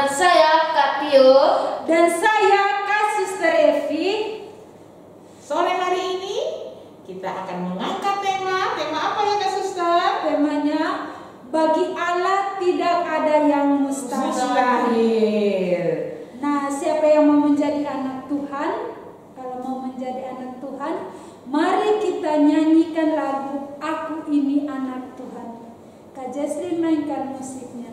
saya Kak Tio. Dan saya Kak Suster Evi. Sore hari ini kita akan mengangkat tema apa ya Kak Suster? Temanya, bagi Allah tidak ada yang mustahil. Nah, siapa yang mau menjadi anak Tuhan? Kalau mau menjadi anak Tuhan, mari kita nyanyikan lagu Aku Ini Anak Tuhan. Kak Jesslyn mainkan musiknya.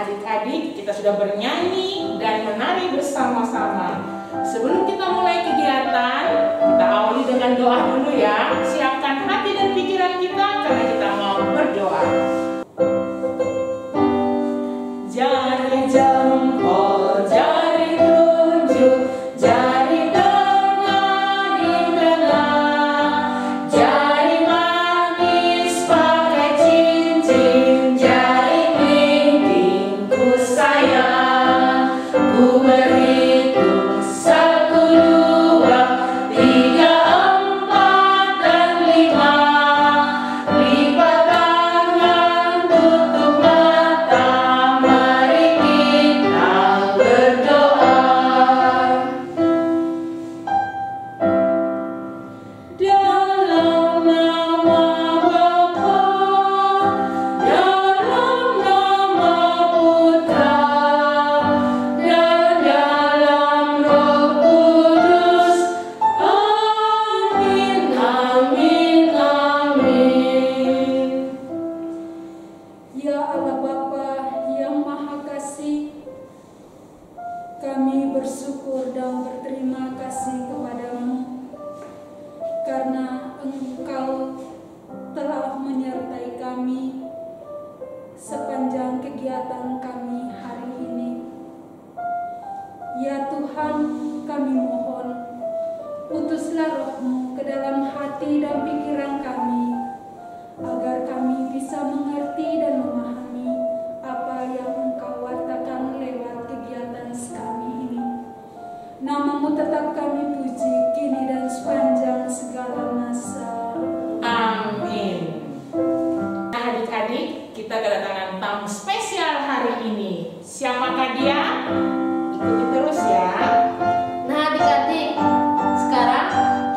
Adik-adik, kita sudah bernyanyi dan menari bersama-sama. Sebelum kita mulai kegiatan, kita awali dengan doa dulu ya. Siapkan hati dan pikiran kita karena kita mau berdoa. Jari jempol, jari telunjuk, jari tengah di tengah, jari manis pakai cincin, jari kelingking ku sayang, ku berhitung 1, 2, 3, 4 dan 5. Lipat tangan, tutup mata, mari kita berdoa. Dalam nama Bapa, dalam nama Putra, dan dalam Roh Kudus. Amin, amin, amin. Ya Allah Bapa yang Maha Kasih, kami bersyukur dan berterima kasih kepadamu karena Engkau telah menyertai kami sepanjang kegiatan kami hari ini. Ya Tuhan, kami mohon, utuslah Roh-Mu ke dalam hati dan pikiran kami, agar kami bisa mengerti dan memahami apa yang Engkau wartakan lewat kegiatan kami ini. Namamu tetap kami puji kini dan sepanjang segala masa. Amin. Nah, adik-adik, kita kedatangan tamu spesial hari ini. Siapakah dia? Ikuti terus ya. Nah adik-adik, sekarang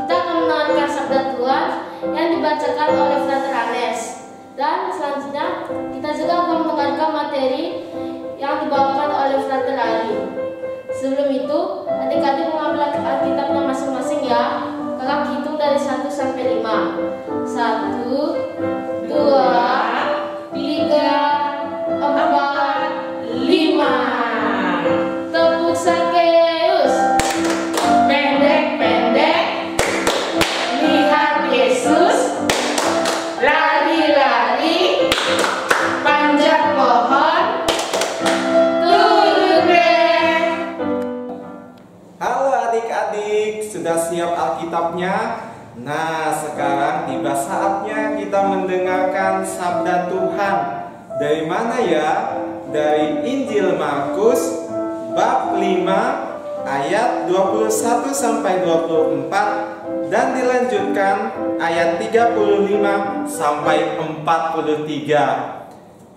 kita akan mendengarkan sabda Tuhan yang dibacakan oleh Frater Hanes. Dan selanjutnya kita juga akan mendengarkan materi yang dibawakan oleh Frater Ali. Sebelum itu, adik-adik mengambil Alkitabnya masing-masing ya. Kakak hitung dari 1 sampai 5. 1, 2, 3, 4, 5. Tepuk Sakeus. Pendek-pendek, lihat Yesus, lari-lari, panjat pohon, turun deh. Halo adik-adik, sudah siap Alkitabnya? Nah, sekarang tiba saatnya kita mendengarkan sabda Tuhan. Dari mana ya? Dari Injil Markus bab 5 ayat 21 sampai 24 dan dilanjutkan ayat 35 sampai 43.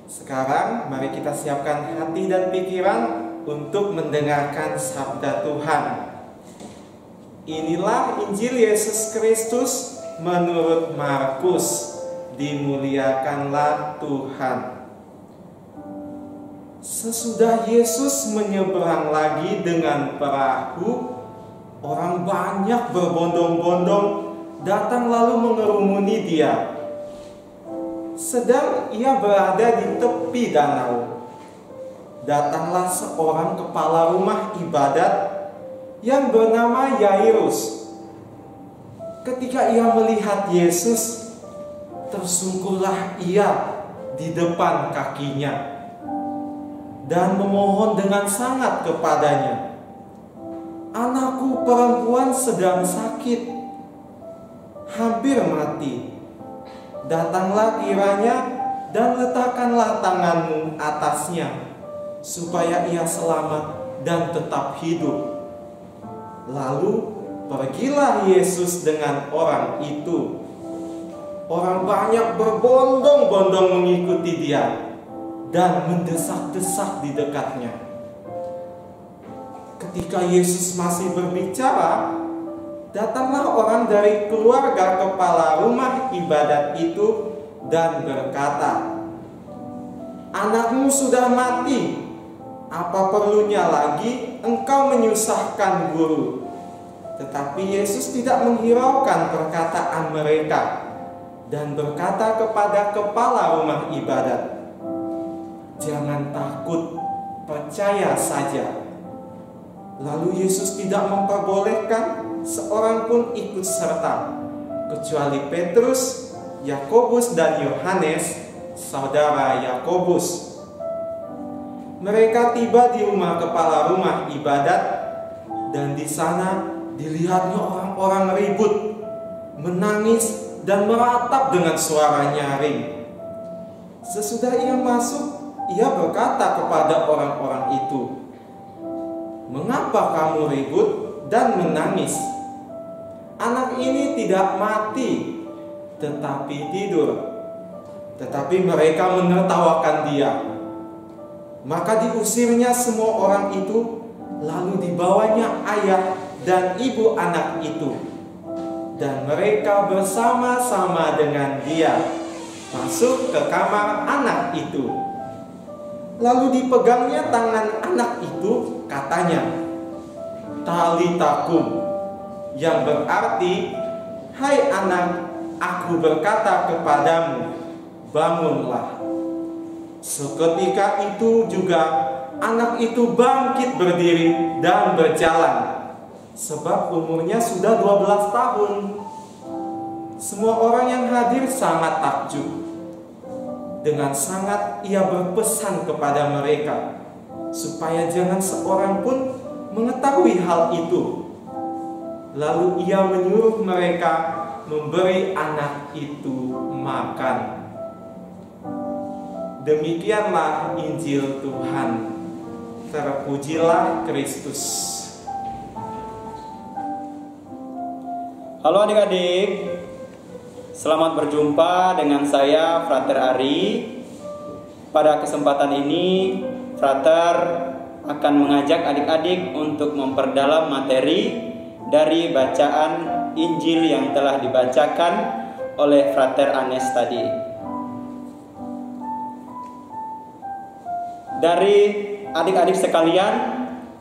Sekarang mari kita siapkan hati dan pikiran untuk mendengarkan sabda Tuhan. Inilah Injil Yesus Kristus menurut Markus. Dimuliakanlah Tuhan. Sesudah Yesus menyeberang lagi dengan perahu, orang banyak berbondong-bondong datang lalu mengerumuni Dia. Sedang Ia berada di tepi danau, datanglah seorang kepala rumah ibadat yang bernama Yairus. Ketika ia melihat Yesus, tersungkurlah ia di depan kakinya dan memohon dengan sangat kepadanya, "Anakku perempuan sedang sakit, hampir mati. Datanglah kiranya dan letakkanlah tanganmu atasnya, supaya ia selamat dan tetap hidup." Lalu pergilah Yesus dengan orang itu. Orang banyak berbondong-bondong mengikuti Dia dan mendesak-desak di dekatnya. Ketika Yesus masih berbicara, datanglah orang dari keluarga kepala rumah ibadat itu dan berkata, "Anakmu sudah mati. Apa perlunya lagi engkau menyusahkan guru?" Tetapi Yesus tidak menghiraukan perkataan mereka dan berkata kepada kepala rumah ibadat, "Jangan takut, percaya saja." Lalu Yesus tidak memperbolehkan seorang pun ikut serta, kecuali Petrus, Yakobus dan Yohanes, saudara Yakobus. Mereka tiba di rumah kepala rumah ibadat, dan di sana dilihatnya orang-orang ribut, menangis dan meratap dengan suara nyaring. Sesudah ia masuk, ia berkata kepada orang-orang itu, "Mengapa kamu ribut dan menangis? Anak ini tidak mati, tetapi tidur." Tetapi mereka menertawakan dia. Maka diusirnya semua orang itu, lalu dibawanya ayah dan ibu anak itu, dan mereka bersama-sama dengan dia masuk ke kamar anak itu. Lalu dipegangnya tangan anak itu, katanya, "Talita kum," yang berarti, "Hai anak, aku berkata kepadamu, bangunlah." Seketika itu juga anak itu bangkit berdiri dan berjalan, sebab umurnya sudah 12 tahun. Semua orang yang hadir sangat takjub. Dengan sangat ia berpesan kepada mereka, supaya jangan seorang pun mengetahui hal itu. Lalu ia menyuruh mereka memberi anak itu makan. Demikianlah Injil Tuhan. Terpujilah Kristus. Halo adik-adik, selamat berjumpa dengan saya Frater Ari. Pada kesempatan ini, Frater akan mengajak adik-adik untuk memperdalam materi dari bacaan Injil yang telah dibacakan oleh Frater Anes tadi. Dari adik-adik sekalian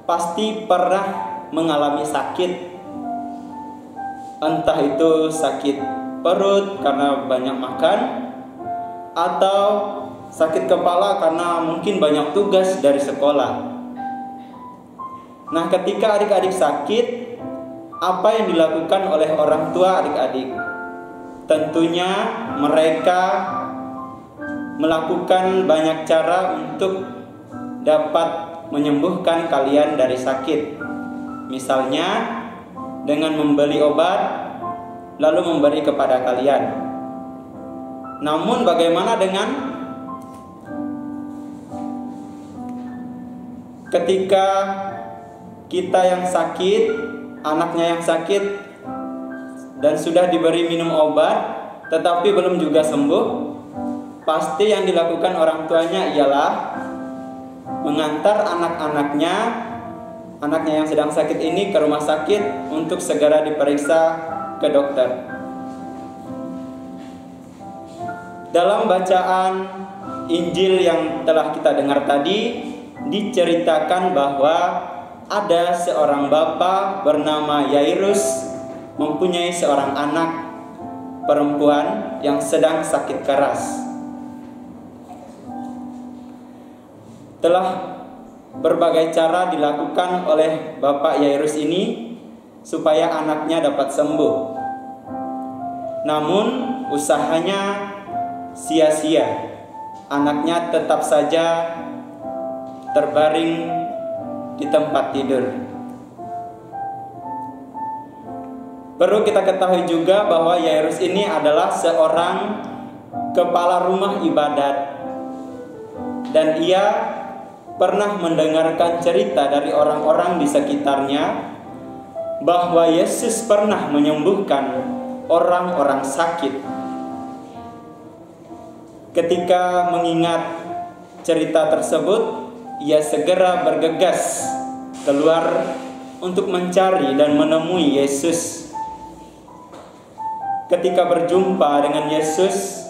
pasti pernah mengalami sakit. Entah itu sakit perut karena banyak makan, atau sakit kepala karena mungkin banyak tugas dari sekolah. Nah, ketika adik-adik sakit, apa yang dilakukan oleh orang tua adik-adik? Tentunya mereka melakukan banyak cara untuk dapat menyembuhkan kalian dari sakit. Misalnya dengan membeli obat lalu memberi kepada kalian. Namun bagaimana dengan ketika kita yang sakit, anaknya yang sakit, dan sudah diberi minum obat tetapi belum juga sembuh? Pasti yang dilakukan orang tuanya ialah mengantar anaknya yang sedang sakit ini ke rumah sakit untuk segera diperiksa ke dokter. Dalam bacaan Injil yang telah kita dengar tadi, diceritakan bahwa ada seorang bapa bernama Yairus mempunyai seorang anak perempuan yang sedang sakit keras. Telah berbagai cara dilakukan oleh Bapak Yairus ini supaya anaknya dapat sembuh. Namun usahanya sia-sia. Anaknya tetap saja terbaring di tempat tidur. Perlu kita ketahui juga bahwa Yairus ini adalah seorang kepala rumah ibadat, dan ia pernah mendengarkan cerita dari orang-orang di sekitarnya bahwa Yesus pernah menyembuhkan orang-orang sakit. Ketika mengingat cerita tersebut, ia segera bergegas keluar untuk mencari dan menemui Yesus. Ketika berjumpa dengan Yesus,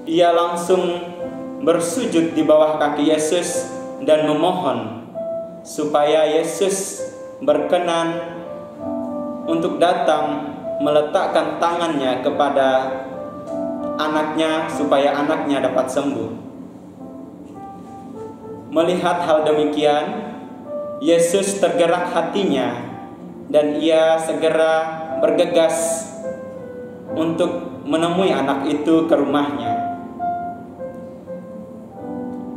ia langsung bersujud di bawah kaki Yesus dan memohon supaya Yesus berkenan untuk datang meletakkan tangannya kepada anaknya supaya anaknya dapat sembuh. Melihat hal demikian, Yesus tergerak hatinya dan ia segera bergegas untuk menemui anak itu ke rumahnya.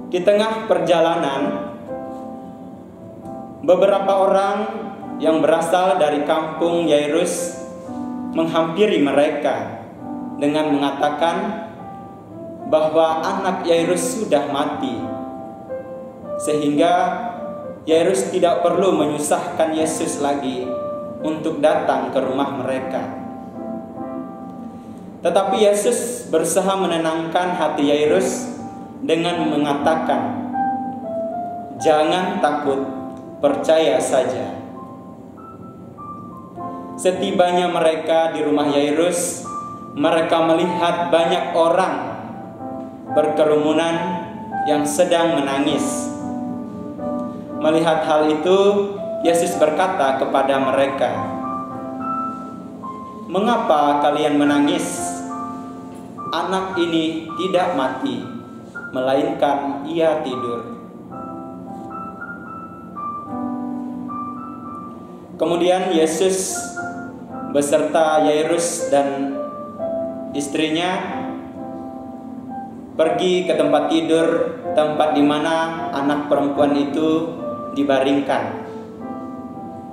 Di tengah perjalanan, beberapa orang yang berasal dari kampung Yairus menghampiri mereka dengan mengatakan bahwa anak Yairus sudah mati, sehingga Yairus tidak perlu menyusahkan Yesus lagi untuk datang ke rumah mereka. Tetapi Yesus berusaha menenangkan hati Yairus dengan mengatakan, "Jangan takut, percaya saja." Setibanya mereka di rumah Yairus, mereka melihat banyak orang berkerumunan yang sedang menangis. Melihat hal itu, Yesus berkata kepada mereka, "Mengapa kalian menangis? Anak ini tidak mati, melainkan ia tidur." Kemudian Yesus beserta Yairus dan istrinya pergi ke tempat tidur, tempat di mana anak perempuan itu dibaringkan.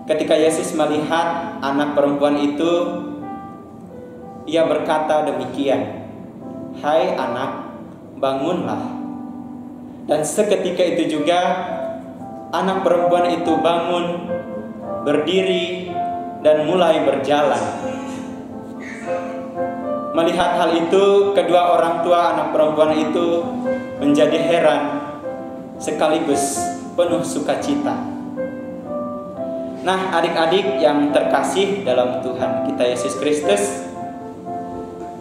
Ketika Yesus melihat anak perempuan itu, ia berkata demikian, "Hai anak, bangunlah. Dan seketika itu juga anak perempuan itu bangun, berdiri, dan mulai berjalan. Melihat hal itu, kedua orang tua anak perempuan itu menjadi heran sekaligus penuh sukacita. Nah, adik-adik yang terkasih dalam Tuhan kita Yesus Kristus,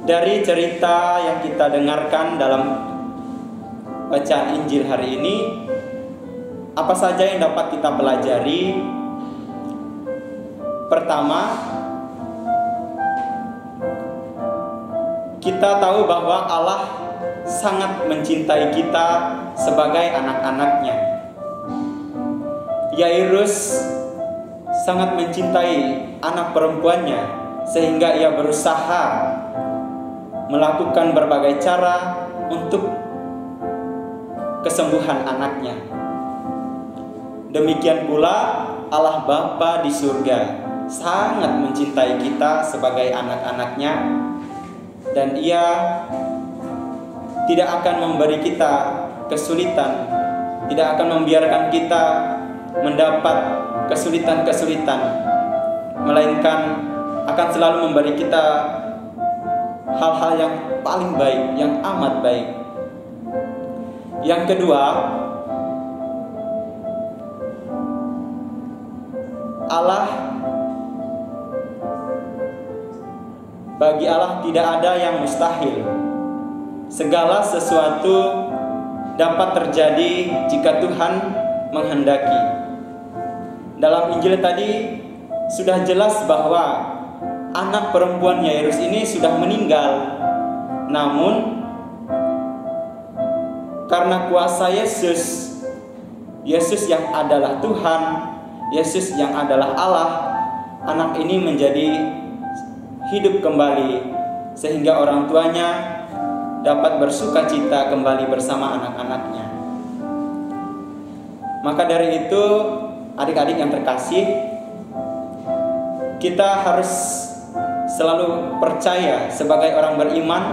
dari cerita yang kita dengarkan dalam bacaan Injil hari ini, apa saja yang dapat kita pelajari? Pertama, kita tahu bahwa Allah sangat mencintai kita sebagai anak-anaknya. Yairus sangat mencintai anak perempuannya sehingga ia berusaha melakukan berbagai cara untuk kesembuhan anaknya. Demikian pula Allah Bapa di surga sangat mencintai kita sebagai anak-anaknya, dan Ia tidak akan memberi kita kesulitan, tidak akan membiarkan kita mendapat kesulitan-kesulitan, melainkan akan selalu memberi kita hal-hal yang paling baik, yang amat baik. Yang kedua, bagi Allah tidak ada yang mustahil. Segala sesuatu dapat terjadi jika Tuhan menghendaki. Dalam Injil tadi sudah jelas bahwa anak perempuan Yairus ini sudah meninggal. Namun karena kuasa Yesus yang adalah Tuhan, Yesus yang adalah Allah, anak ini menjadi hidup kembali sehingga orang tuanya dapat bersuka cita kembali bersama anak-anaknya. Maka dari itu, adik-adik yang terkasih, kita harus selalu percaya sebagai orang beriman,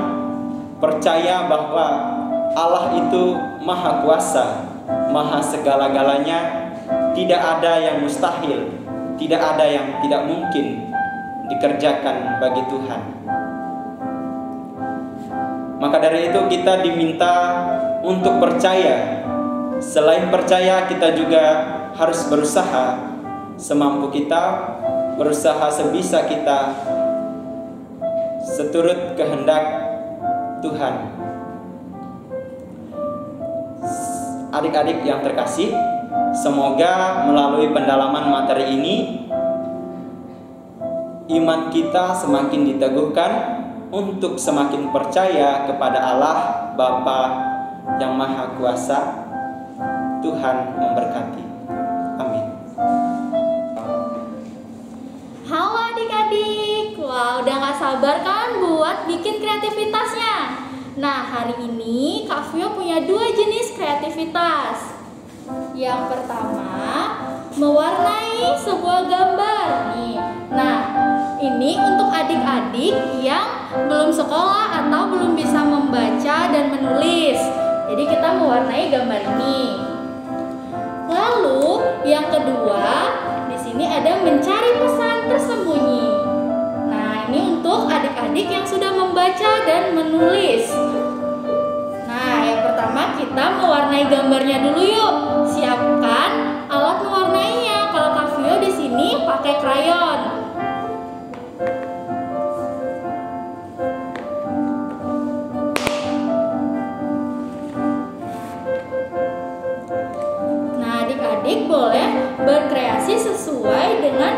percaya bahwa Allah itu maha kuasa, maha segala-galanya, tidak ada yang mustahil, tidak ada yang tidak mungkin dikerjakan bagi Tuhan. Maka dari itu kita diminta untuk percaya. Selain percaya, kita juga harus berusaha semampu kita, berusaha sebisa kita, seturut kehendak Tuhan. Adik-adik yang terkasih, semoga melalui pendalaman materi ini iman kita semakin diteguhkan untuk semakin percaya kepada Allah Bapa yang Maha Kuasa. Tuhan memberkati. Amin. Halo adik-adik, wah udah gak sabar kan buat bikin kreativitasnya. Nah, hari ini Kak Vio punya 2 jenis kreativitas. Yang pertama, mewarnai sebuah gambar nih. Nah, ini untuk adik-adik yang belum sekolah atau belum bisa membaca dan menulis. Jadi kita mewarnai gambar ini. Lalu yang kedua, di sini ada mencari pesan tersembunyi. Nah, ini untuk adik-adik yang sudah membaca dan menulis. Nah, yang pertama kita mewarnai gambarnya dulu yuk. Siapkan alat mewarnainya. Kalau Kak Vio di sini pakai krayon. Nah, adik-adik boleh berkreasi sesuai dengan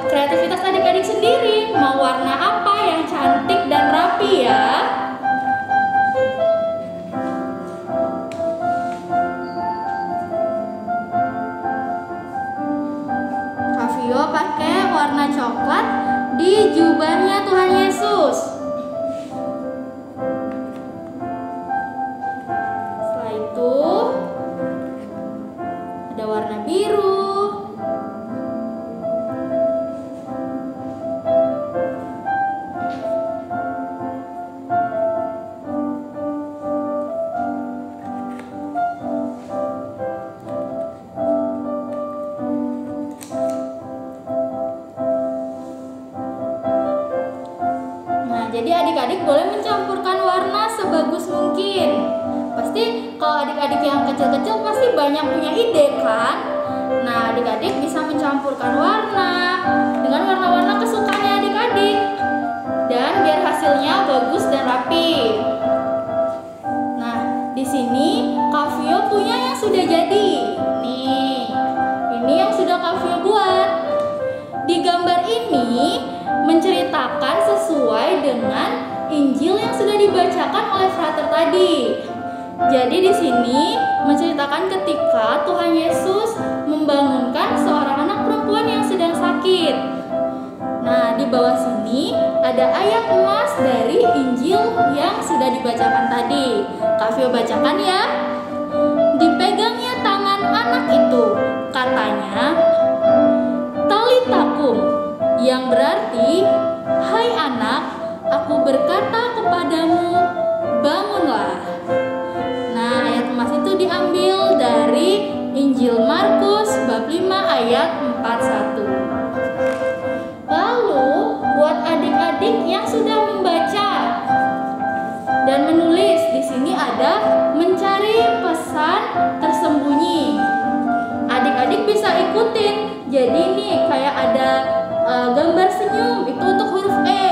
kreativitas adik-adik sendiri. Mau warna apa yang cantik dan rapi ya. Kak Vio pakai warna coklat di jubahnya Tuhan Yesus. Setelah itu ada warna biru. adik-adik boleh mencampurkan warna sebagus mungkin. Pasti kalau adik-adik yang kecil-kecil pasti banyak punya ide kan? Nah, adik-adik bisa mencampurkan warna dengan warna-warna kesukaannya adik-adik. Dan biar hasilnya bagus dan rapi. Nah, di sini Kak Vio punya yang sudah jadi. Nih, ini yang sudah Kak Vio buat. Di gambar ini menceritakan sesuai dengan Injil yang sudah dibacakan oleh frater tadi. Jadi di sini menceritakan ketika Tuhan Yesus membangunkan seorang anak perempuan yang sedang sakit. Nah, di bawah sini ada ayat emas dari Injil yang sudah dibacakan tadi. Kak Vio bacakan ya. Dipegangnya tangan anak itu, katanya, "Talitakum," yang berarti, "Hai anak, aku berkata kepadamu, bangunlah." Nah, ayat emas itu diambil dari Injil Markus bab 5 ayat 41. Lalu, buat adik-adik yang sudah membaca dan menulis, di sini ada mencari pesan tersembunyi. Adik-adik bisa ikutin. Jadi nih kayak ada gambar senyum itu untuk huruf E,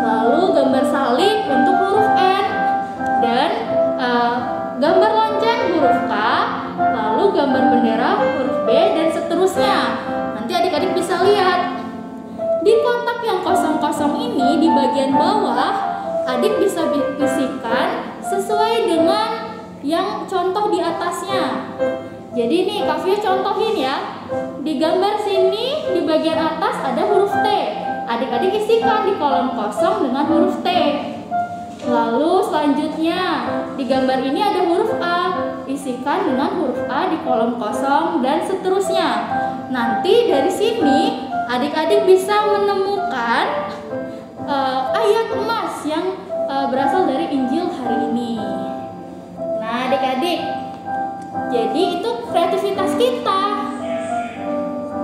lalu gambar salib untuk huruf N, dan gambar lonceng huruf K, lalu gambar bendera huruf B, dan seterusnya. Nanti adik-adik bisa lihat. Di kotak yang kosong-kosong ini di bagian bawah, adik bisa isikan sesuai dengan yang contoh di atasnya. Jadi nih Kak Vio contohin ya. Di gambar sini di bagian atas ada huruf T. Adik-adik isikan di kolom kosong dengan huruf T. Lalu selanjutnya di gambar ini ada huruf A. Isikan dengan huruf A di kolom kosong dan seterusnya. Nanti dari sini adik-adik bisa menemukan ayat emas yang berasal dari Injil hari ini. Nah, adik-adik, jadi itu kreativitas kita.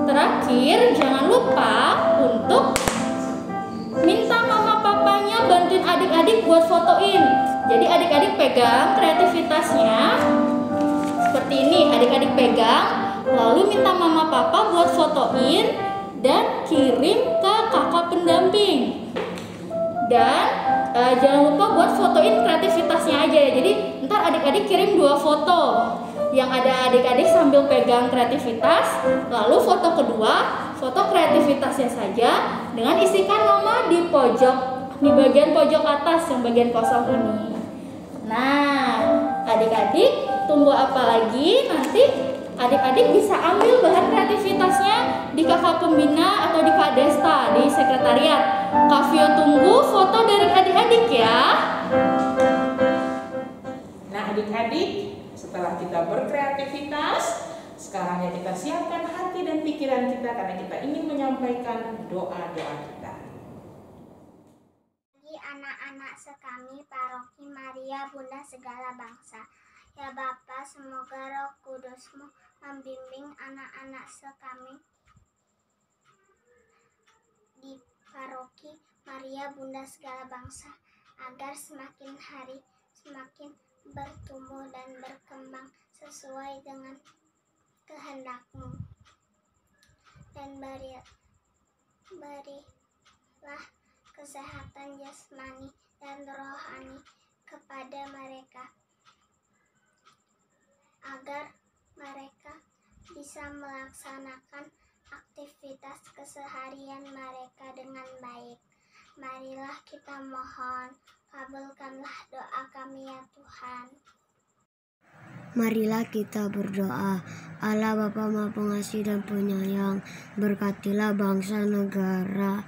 Terakhir, jangan lupa untuk minta mama papanya bantuin adik-adik buat fotoin. Jadi adik-adik pegang kreativitasnya seperti ini. Adik-adik pegang, lalu minta mama papa buat fotoin dan kirim ke kakak pendamping. Dan jangan lupa buat fotoin kreativitasnya aja ya. Jadi ntar adik-adik kirim 2 foto. Yang ada adik-adik sambil pegang kreativitas. Lalu foto kedua, foto kreativitasnya saja dengan isikan nama di pojok, di bagian pojok atas yang bagian kosong ini. Nah, adik-adik tunggu apa lagi? Nanti adik-adik bisa ambil bahan kreativitasnya di kakak pembina atau di Kak Desta di sekretariat. Kak Vio tunggu foto dari adik-adik ya. Nah, adik-adik, setelah kita berkreativitas, sekarang ya kita siapkan hati dan pikiran kita karena kita ingin menyampaikan doa-doa kita. Bagi anak-anak sekami Paroki Maria Bunda Segala Bangsa, ya Bapa, semoga Roh Kudus-Mu membimbing anak-anak sekami di Paroki Maria Bunda Segala Bangsa agar semakin hari semakin bertumbuh dan berkembang sesuai dengan kehendak-Mu, dan berilah kesehatan jasmani dan rohani kepada mereka agar mereka bisa melaksanakan aktivitas keseharian mereka dengan baik. Marilah kita mohon, kabulkanlah doa kami ya Tuhan. Marilah kita berdoa. Allah Bapa Maha Pengasih dan Penyayang, berkatilah bangsa, negara,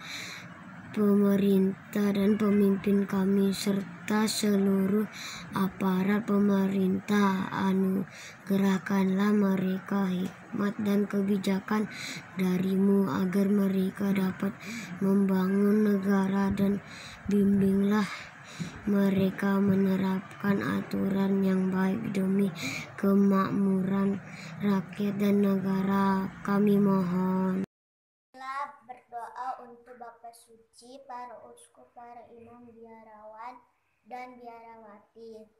pemerintah dan pemimpin kami serta seluruh aparat pemerintah. Anugerahkanlah mereka hikmat dan kebijakan dari-Mu agar mereka dapat membangun negara, dan bimbinglah mereka menerapkan aturan yang baik demi kemakmuran rakyat dan negara. Kami mohon. Berdoa untuk Bapak para suci, para uskup, para imam, biarawan, dan biarawati.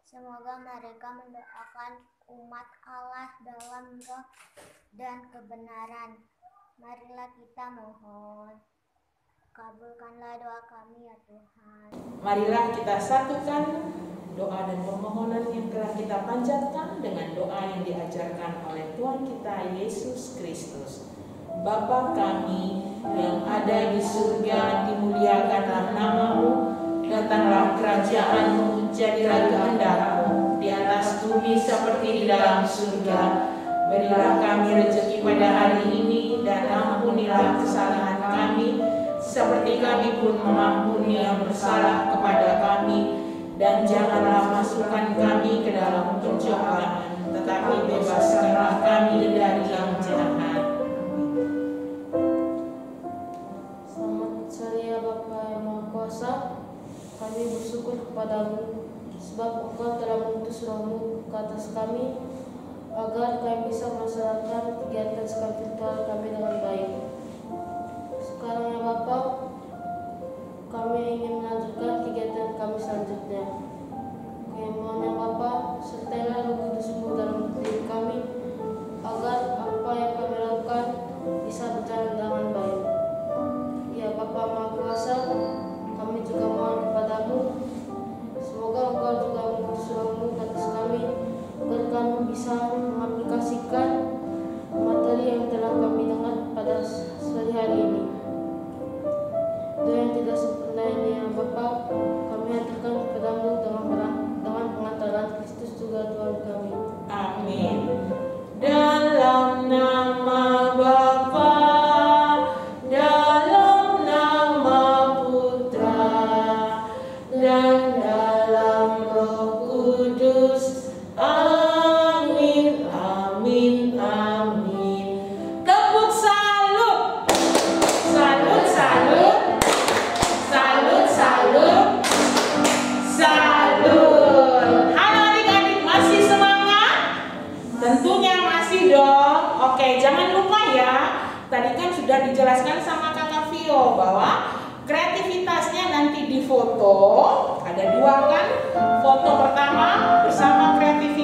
Semoga mereka mendoakan umat Allah dalam roh dan kebenaran. Marilah kita mohon. Kabulkanlah doa kami ya Tuhan. Marilah kita satukan doa dan permohonan yang telah kita panjatkan dengan doa yang diajarkan oleh Tuhan kita Yesus Kristus. Bapa kami yang ada di surga, dimuliakanlah nama-Mu, datanglah kerajaan-Mu, jadilah kehendak-Mu di atas bumi seperti di dalam surga. Berilah kami rezeki pada hari ini dan ampunilah kesalahan kami seperti kami pun mengampuni yang bersalah kepada kami, dan janganlah masukkan kami ke dalam pencobaan, tetapi bebaskanlah kami dari yang jahat. Selamat sore ya Bapa yang Maha Kuasa, kami bersyukur kepadamu sebab Engkau telah mengutus Roh-Mu ke atas kami agar kami bisa melaksanakan kegiatan spiritual kami dengan baik. Sekarang ya Bapa, kami ingin melanjutkan kegiatan kami selanjutnya. Kami mohon ya Bapa, sertailah Roh Kudus-Mu dalam diri kami agar apa yang kami lakukan bisa berjalan dengan baik. Ya Bapa Maha Kuasa, kami juga mohon kepadamu, semoga Engkau juga mengutus Roh-Mu ke atas kami agar kami bisa mengaplikasikan materi yang telah kami dengar pada sore hari ini. Doa yang tidak sempurna ini ya Bapa, kami haturkan kepadamu dengan pengantaran Kristus juga Tuhan kami. Amin. Dalam nama Bapa, dalam nama Putra, dan dalam Roh Kudus. Amin, amin, amin. Tepuk salut. Salut, salut. Salut, salut. Salut. Halo adik-adik, masih semangat? Tentunya masih dong. Oke, jangan lupa ya. Tadi kan sudah dijelaskan sama Kakak Vio bahwa kreativitasnya nanti difoto. Ada dua kan? Foto pertama bersama kreativitas